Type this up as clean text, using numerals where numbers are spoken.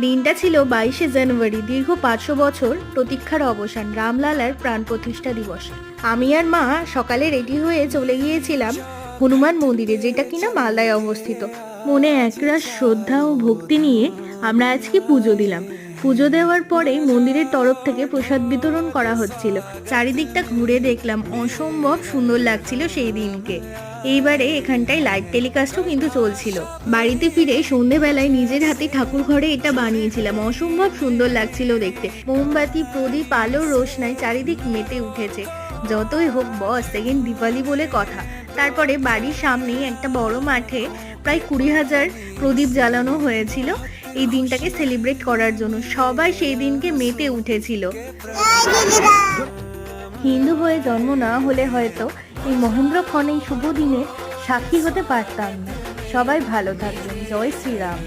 দিনটা ছিল 22শে জানুয়ারি। দীর্ঘ 500 বছর প্রতীক্ষার অবসান, রামলালার প্রাণ প্রতিষ্ঠা দিবস। আমি আর মা সকালে রেডি হয়ে চলে গিয়েছিলাম হনুমান মন্দিরে, যেটা কিনা মালদায় অবস্থিত। মনে একরাশ শ্রদ্ধা ও ভক্তি নিয়ে আমরা আজকে পুজো দিলাম। পুজো দেওয়ার পরে মন্দিরের তরফ থেকে প্রসাদ বিতরণ করা হচ্ছিল। চারিদিকটা ঘুরে দেখলাম, অসম্ভব সুন্দর লাগছিল সেই দিনকে। এইবারে এখানটায় লাইভ টেলিকাস্টও কিন্তু চলছিল। বাড়িতে ফিরে সন্ধেবেলায় নিজের হাতে ঠাকুর ঘরে এটা বানিয়েছিলাম। অসম্ভব সুন্দর লাগছিল দেখতে। মোমবাতি, প্রদীপ, আলো, রোশনায় চারিদিক মেতে উঠেছে। যতই হোক বস, সেকেন্ড দিওয়ালি বলে কথা। তারপরে বাড়ির সামনেই একটা বড় মাঠে প্রায় 20,000 প্রদীপ জ্বালানো হয়েছিল এই দিনটাকে সেলিব্রেট করার জন্য। সবাই সেই দিনকে মেতে উঠেছিল। হিন্দু হয়ে জন্ম না হলে হয়তো এই মহেন্দ্রক্ষণ, এই শুভ দিনে সাক্ষী হতে পারতাম না। সবাই ভালো থাকবেন। জয় শ্রীরাম।